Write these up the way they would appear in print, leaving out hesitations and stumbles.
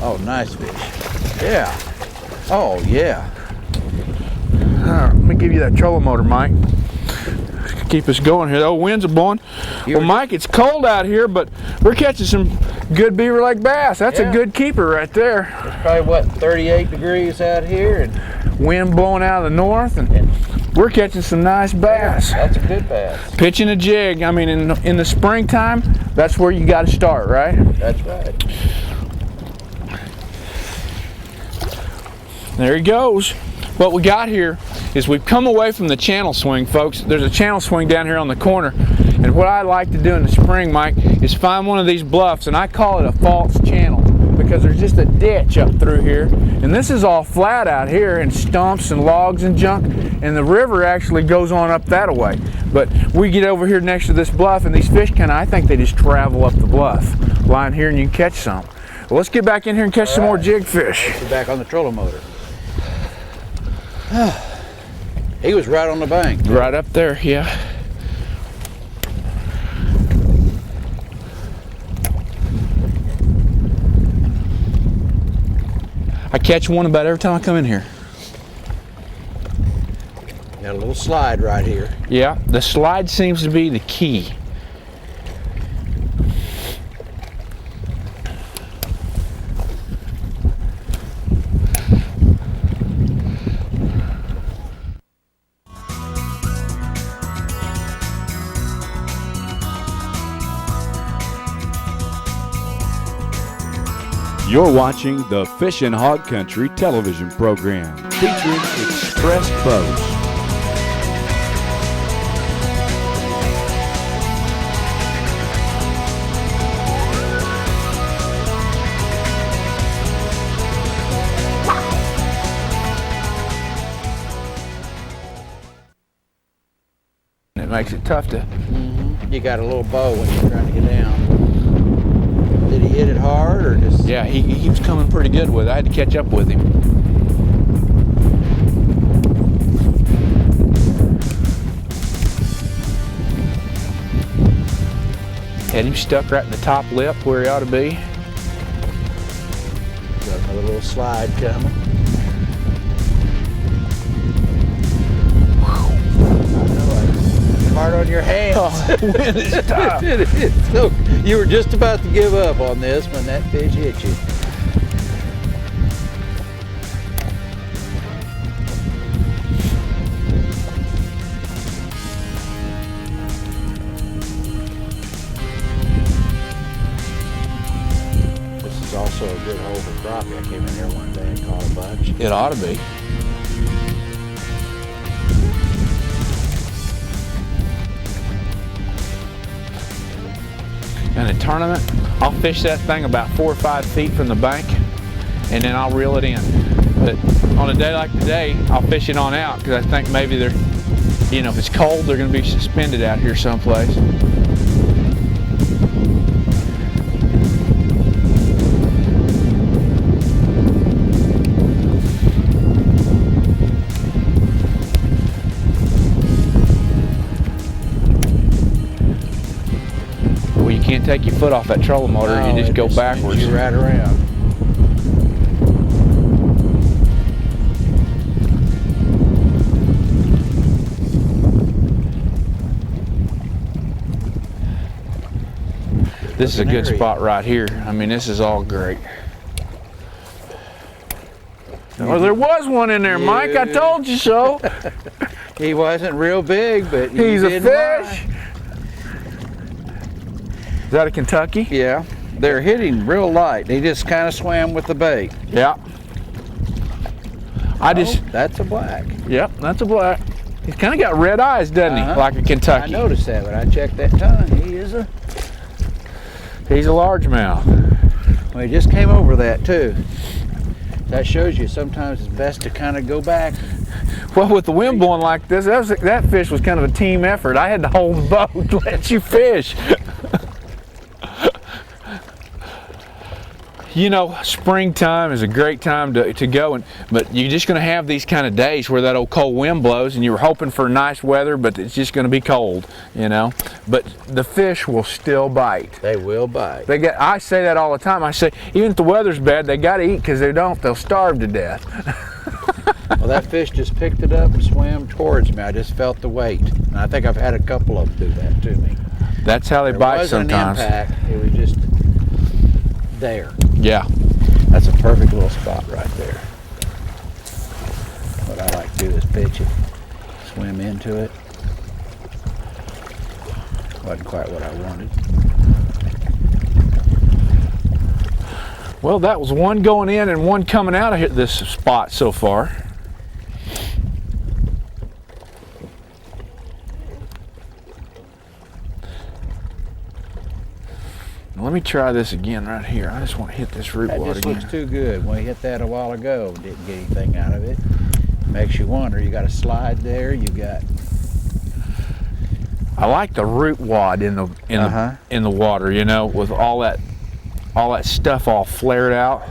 Oh, nice fish. Yeah. Oh, yeah. Let me give you that trolling motor, Mike. Keep us going here. Oh, winds are blowing. Well, Mike, it's cold out here, but we're catching some good Beaver Lake bass. That's a good keeper right there. It's probably, what, 38 degrees out here? And wind blowing out of the north, and we're catching some nice bass. Yeah, that's a good bass. Pitching a jig. I mean, in the springtime, that's where you got to start, right? That's right. There he goes. What we got here is we've come away from the channel swing, folks. There's a channel swing down here on the corner, and what I like to do in the spring, Mike, is find one of these bluffs, and I call it a false channel because there's just a ditch up through here, and this is all flat out here and stumps and logs and junk, and the river actually goes on up that way. But we get over here next to this bluff, and these fish I think they just travel up the bluff, line here, and you can catch some. Well, let's get back in here and catch some more jig fish. Let's get back on the trolling motor. He was right on the bank. Right up there, yeah. I catch one about every time I come in here. Got a little slide right here. Yeah, the slide seems to be the key. You're watching the Fishin' Hog Country television program featuring Express Boats. It makes it tough to... You got a little bow when you're trying to get down. Did he hit it hard or just... Yeah, he was coming pretty good with it. I had to catch up with him. Had him stuck right in the top lip where he ought to be. Got another little slide coming. Hard on your hands. Oh, the wind is tough. It is. So you were just about to give up on this when that fish hit you. This is also a good hole for crappie. I came in here one day and caught a bunch. It ought to be. In a tournament, I'll fish that thing about 4 or 5 feet from the bank, and then I'll reel it in. But on a day like today, I'll fish it on out because I think maybe they're, you know, if it's cold, they're going to be suspended out here someplace. You can't take your foot off that trolling motor, No, you just go backwards. You right around. This is a good spot right here. I mean, this is all great. Well, there was one in there, Mike. I told you so. He wasn't real big, but he's a fish. Is that a Kentucky? Yeah, they're hitting real light. They just kind of swam with the bait. Yeah. That's a black. Yep, that's a black. He's kind of got red eyes, doesn't he? Like a Kentucky. I noticed that, but I checked that tongue. He's a largemouth. Well, he just came over that too. That shows you sometimes it's best to kind of go back. Well, with the wind blowing like this, that fish was kind of a team effort. I had to hold the boat to let you fish. You know, springtime is a great time to go, but you're just going to have these kind of days where that old cold wind blows, and you were hoping for nice weather, but it's just going to be cold, you know. But the fish will still bite. They will bite. I say that all the time. I say, even if the weather's bad, they got to eat, because they don't, they'll starve to death. Well, that fish just picked it up and swam towards me. I just felt the weight. And I think I've had a couple of them do that to me. That's how they bite sometimes. There wasn't an impact. It was just there. Yeah. That's a perfect little spot right there. What I like to do is pitch it, swim into it. Wasn't quite what I wanted. Well, that was one going in and one coming out of this spot so far. Let me try this again right here. I just want to hit this root wad again. That just looks too good. When we hit that a while ago, didn't get anything out of it. Makes you wonder. You got a slide there. You got. I like the root wad in the water. You know, with all that stuff all flared out.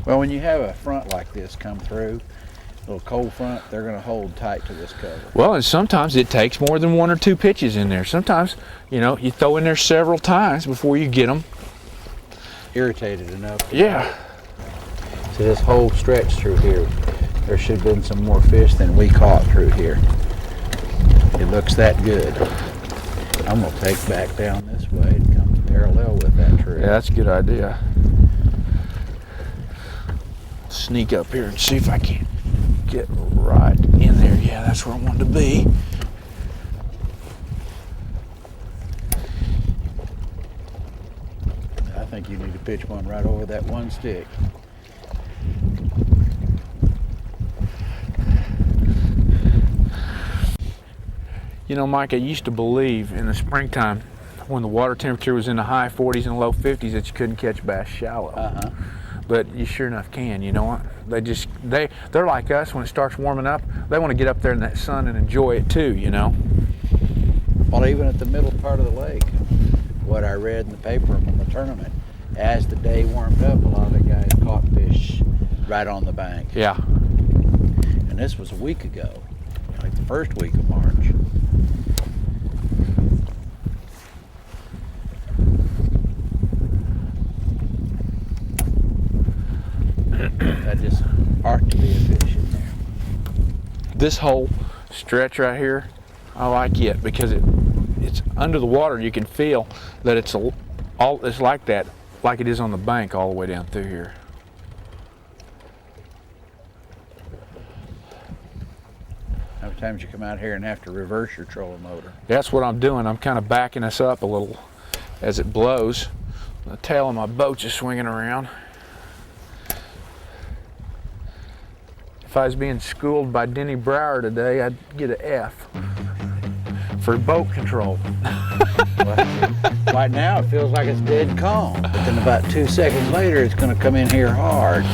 Well, when you have a front like this come through, a little cold front, they're going to hold tight to this cover. Well, and sometimes it takes more than 1 or 2 pitches in there. Sometimes, you know, you throw in there several times before you get them. Irritated enough. Yeah. So this whole stretch through here, there should have been some more fish than we caught through here. It looks that good. I'm going to take back down this way and come parallel with that tree. Yeah, that's a good idea. Sneak up here and see if I can get right in there. Yeah, that's where I wanted to be. I think you need to pitch one right over that one stick. You know, Mike, I used to believe in the springtime when the water temperature was in the high 40s and low 50s that you couldn't catch bass shallow. But you sure enough can, you know what? They're like us. When it starts warming up, they want to get up there in that sun and enjoy it too, you know? Well, even at the middle part of the lake, what I read in the paper from the tournament, as the day warmed up, a lot of the guys caught fish right on the bank. Yeah. And this was a week ago, like the first week of March. That just ought to be a fish in there. This whole stretch right here, I like it because it's under the water. You can feel that it's like that, like it is on the bank all the way down through here. How many times you come out here and have to reverse your trolling motor? That's what I'm doing. I'm kind of backing us up a little as it blows. The tail of my boat's just swinging around. If I was being schooled by Denny Brower today, I'd get an F for boat control. Right now it feels like it's dead calm, but then about 2 seconds later it's going to come in here hard.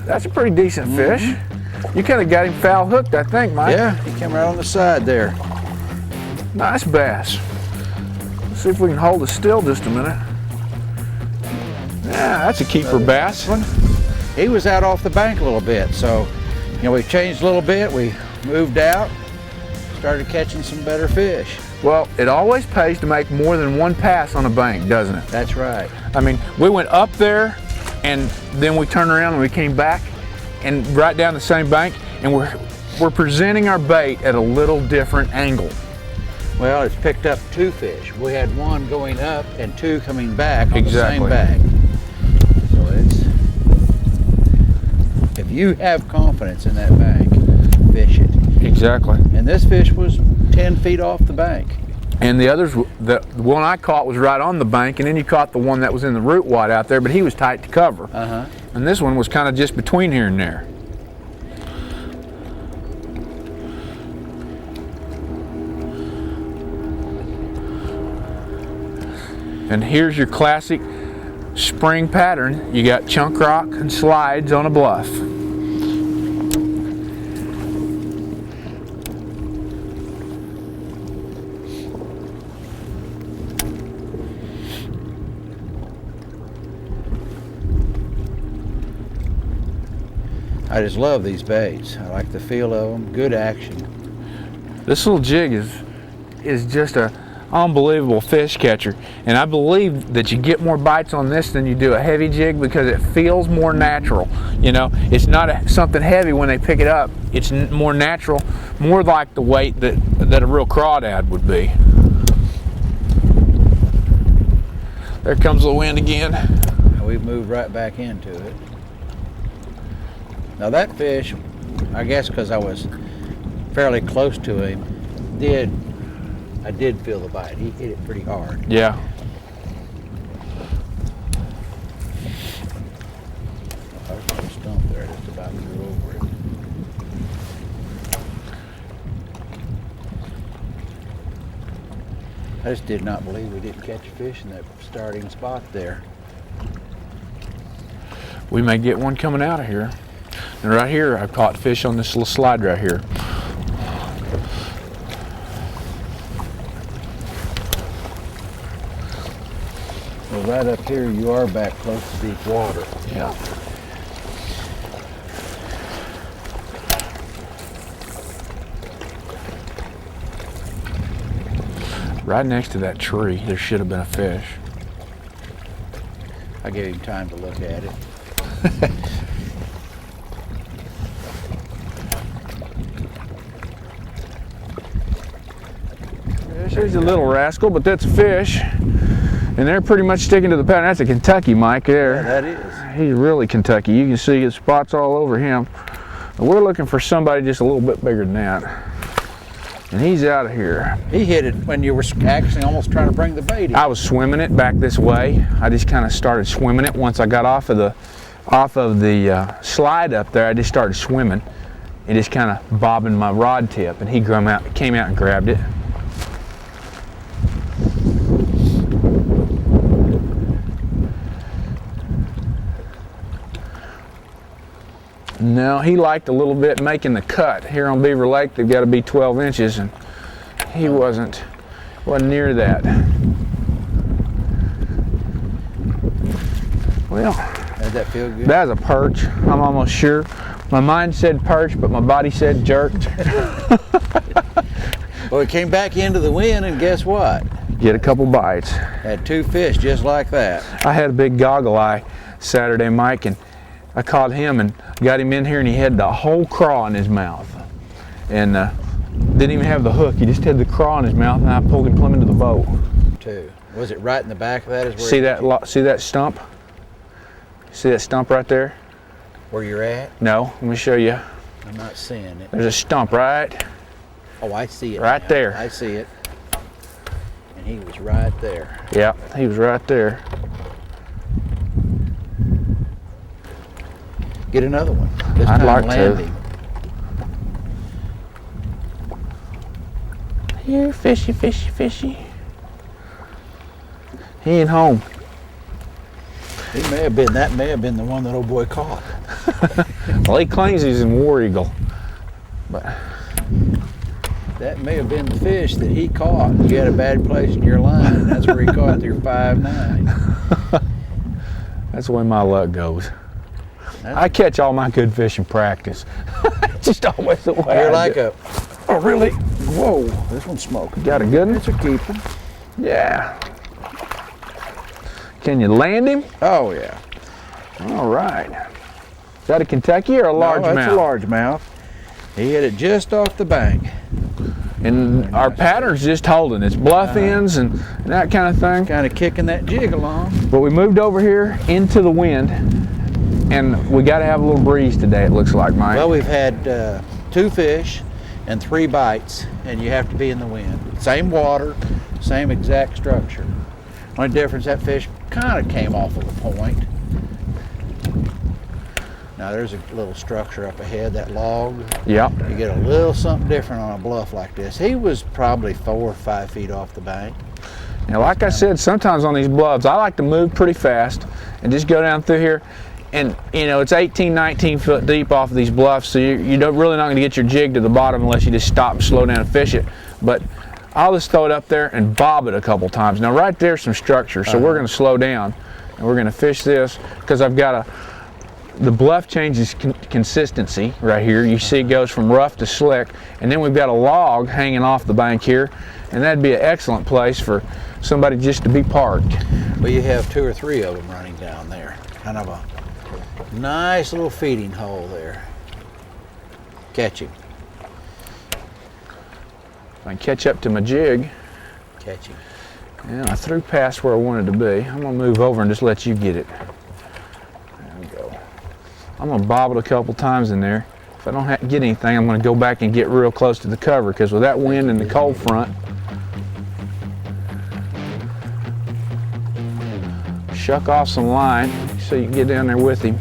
That's a pretty decent fish. You kind of got him foul hooked, I think, Mike. Yeah, he came right on the side there. Nice bass. Let's see if we can hold it still just a minute. Yeah, that's a keeper bass. He was out off the bank a little bit, so we changed a little bit. We moved out, started catching some better fish. Well, it always pays to make more than one pass on a bank, doesn't it? That's right. I mean, we went up there, and then we turned around and we came back, and right down the same bank, and we're presenting our bait at a little different angle. Well, it's picked up 2 fish. We had 1 going up and 2 coming back on the same Exactly. bag. So if you have confidence in that bank, fish it. Exactly. And this fish was 10 feet off the bank. And the others, the one I caught was right on the bank, and then you caught the one that was in the root wad out there, but he was tight to cover. And this one was kind of just between here and there. And here's your classic spring pattern. You got chunk rock and slides on a bluff. I just love these baits. I like the feel of them. Good action. This little jig is just a unbelievable fish catcher, and I believe that you get more bites on this than you do a heavy jig because it feels more natural. You know, it's not something heavy when they pick it up. It's more natural, more like the weight that a real crawdad would be. There comes the wind again. And we've moved right back into it. Now that fish, I guess because I was fairly close to him, I did feel the bite. He hit it pretty hard. Yeah. There's a little stump there just about threw over it. I just did not believe we didn't catch a fish in that starting spot there. We may get one coming out of here. And right here, I caught fish on this little slide right here. Well, right up here, you are back close to deep water. Yeah. Right next to that tree, there should have been a fish. I gave him time to look at it. There's a little rascal, but that's a fish. And they're pretty much sticking to the pattern. That's a Kentucky, Mike, there. Yeah, that is. He's really Kentucky. You can see his spots all over him. And we're looking for somebody just a little bit bigger than that. And he's out of here. He hit it when you were actually almost trying to bring the bait in. I was swimming it back this way. I just kind of started swimming it. Once I got off of the slide up there, I just started swimming and just kind of bobbing my rod tip. And he came out and grabbed it. No, he liked a little bit making the cut. Here on Beaver Lake, they've got to be 12 inches, and he wasn't near that. Well, How'd that feel good? that's a perch, I'm almost sure. My mind said perch, but my body said jerked. Well, it came back into the wind, and guess what? Get a couple bites. Had two fish just like that. I had a big goggle eye Saturday, Mike, and I caught him and got him in here, and he had the whole craw in his mouth. And didn't even have the hook. He just had the craw in his mouth, and I pulled him plumb into the boat. Too. Was it right in the back of that? Is where See that stump? See that stump right there? where you're at? No, let me show you. I'm not seeing it. There's a stump right Oh, I see it. Right now. there. I see it. And he was right there. Yeah, he was right there. Get another one. This I'd time like land to. him. Here, fishy, fishy, fishy. He ain't home. That may have been the one that old boy caught. Well, he claims he's in War Eagle, but That may have been the fish that he caught. You had a bad place in your line. That's where he caught your 5.9. that's the way my luck goes. I catch all my good fish in practice. Just always the way. You're I like do. a. Oh, really? Whoa! This one's smoking. Got a good one? It's a keeper. Yeah. Can you land him? Oh yeah. All right. Is that a Kentucky or a largemouth? No, that's a largemouth. He hit it just off the bank. And our pattern's just holding. It's bluff ends and that kind of thing. Kind of kicking that jig along. But we moved over here into the wind, and we got to have a little breeze today, it looks like, Mike. Well, we've had 2 fish and 3 bites, and you have to be in the wind. Same water, same exact structure. Only difference, that fish kind of came off of the point. Now there's a little structure up ahead, that log. Yep. You get a little something different on a bluff like this. He was probably 4 or 5 feet off the bank. Now, like I said, sometimes on these bluffs, I like to move pretty fast and just go down through here. And, you know, it's 18, 19 foot deep off of these bluffs, so you're really not going to get your jig to the bottom unless you just stop and slow down and fish it. But I'll just throw it up there and bob it a couple times. Now, right there's some structure, so we're going to slow down and we're going to fish this because I've got the bluff changes consistency right here. You see it goes from rough to slick, and then we've got a log hanging off the bank here, and that'd be an excellent place for somebody just to be parked. Well, you have 2 or 3 of them running down there. Kind of a nice little feeding hole there. Catch him. If I can catch up to my jig. Catch him. Yeah, I threw past where I wanted to be. I'm gonna move over and just let you get it. There we go. I'm gonna bob it a couple times in there. If I don't get anything, I'm gonna go back and get real close to the cover, because with that wind and the cold front, shuck off some line so you can get down there with him.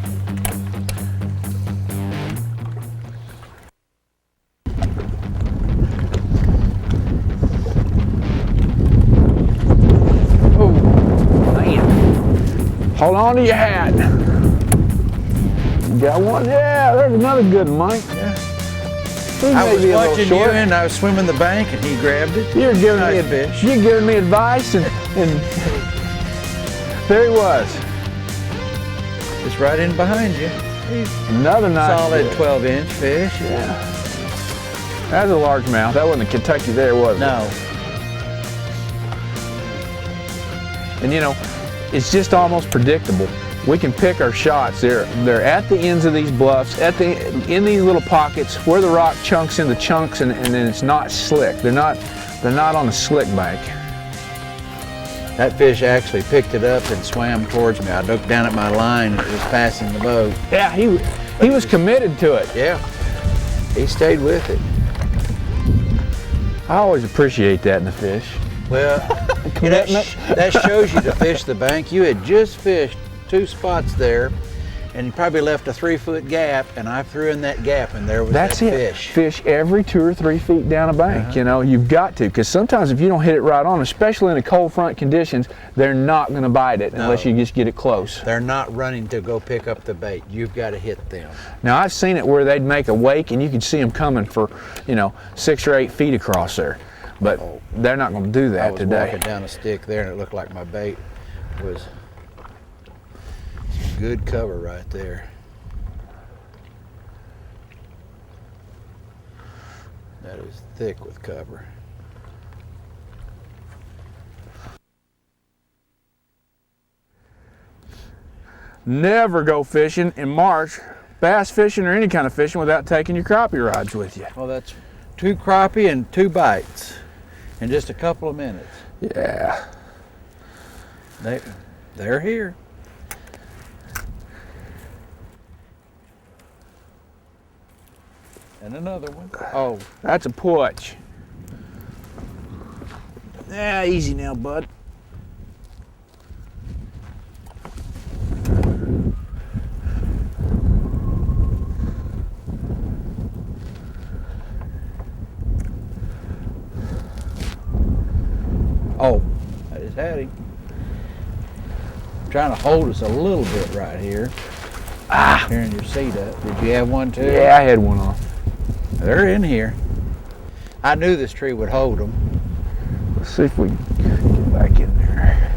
Oh, man. Hold on to your hat. You got one? Yeah, there's another good one, Mike. Yeah. He I may was be a little watching you short. and I was swimming the bank and he grabbed it. You're giving Nice me fish. You're giving me advice, and there he was. It's right in behind you. Another nice Solid fish. 12-inch fish. Yeah. That's a largemouth. That wasn't a Kentucky there, was it? No. And you know, it's just almost predictable. We can pick our shots. They're at the ends of these bluffs, in these little pockets where the rock chunks into chunks, and then it's not slick. They're not on a slick bank. That fish actually picked it up and swam towards me. I looked down at my line and it was passing the boat. Yeah, he was committed to it. Yeah. He stayed with it. I always appreciate that in the fish. Well, you know, that shows you to fish the bank. You had just fished 2 spots there, and you probably left a 3-foot gap, and I threw in that gap, and there was That's that it. fish. Fish every 2 or 3 feet down a bank. You know, you've got to, because sometimes if you don't hit it right on, especially in the cold front conditions, they're not going to bite it unless you just get it close. They're not running to go pick up the bait. You've got to hit them. Now I've seen it where they'd make a wake and you could see them coming for, 6 or 8 feet across there, but they're not going to do that I was today. walking down a stick there, and it looked like my bait was good cover right there. That is thick with cover. Never go fishing in March, bass fishing or any kind of fishing, without taking your crappie rods with you. Well, that's 2 crappie and 2 bites in just a couple of minutes. Yeah. They're here. And another one. Oh, that's a putch. Yeah, easy now, bud. Oh, I just had him. Trying to hold us a little bit right here. Tearing your seat up. Did you have one too? Yeah, I had one off. They're in here. I knew this tree would hold them. Let's see if we can get back in there.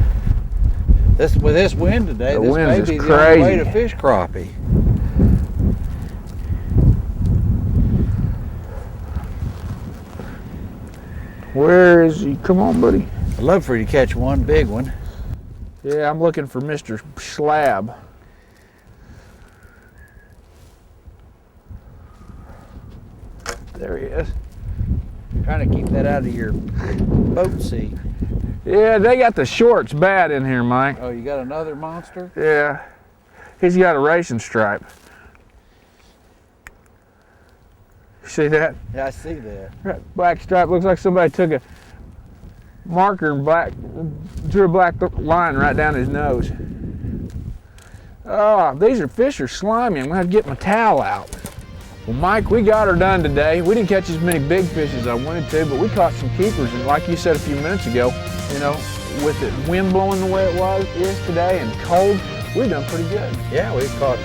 With this wind today, The this wind may is be the only way crazy. to fish crappie. Where is he? Come on, buddy. I'd love for you to catch one big one. Yeah, I'm looking for Mr. Slab. There he is. Trying to keep that out of your boat seat. Yeah, they got the shorts bad in here, Mike. Oh, you got another monster? Yeah. He's got a racing stripe. See that? Yeah, I see that. That black stripe looks like somebody took a marker and drew a black line right down his nose. Oh, these fish are slimy. I'm gonna have to get my towel out. Well, Mike, we got her done today. We didn't catch as many big fish as I wanted to, but we caught some keepers. And like you said a few minutes ago, with the wind blowing the way it is today and cold, we've done pretty good. Yeah, we've caught,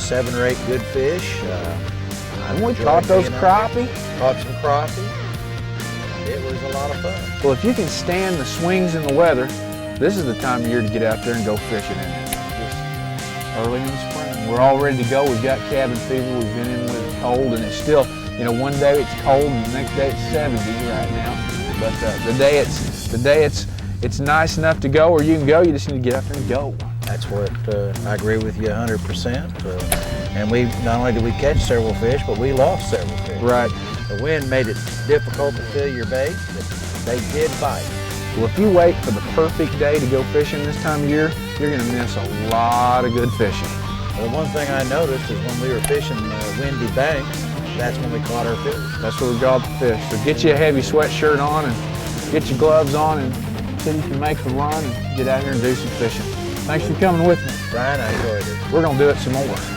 7 or 8 good fish. And we caught those crappie. Caught some crappie. It was a lot of fun. Well, if you can stand the swings and the weather, this is the time of year to get out there and go fishing in it. Just early in the spring. We're all ready to go. We've got cabin fever. We've been in when it's cold, and it's still, you know, one day it's cold and the next day it's 70 right now. But the day it's nice enough to go, or you can go, you just need to get out there and go. That's what I agree with you 100%. And we not only did we catch several fish, but we lost several fish. Right. The wind made it difficult to fill your bait, but they did bite. Well, if you wait for the perfect day to go fishing this time of year, you're going to miss a lot of good fishing. The one thing I noticed is when we were fishing windy banks, that's when we caught our fish. That's where we got the fish. So get you a heavy sweatshirt on and get your gloves on and see if you can make the run and get out here and do some fishing. Thanks for coming with me. Bryan, I enjoyed it. We're going to do it some more.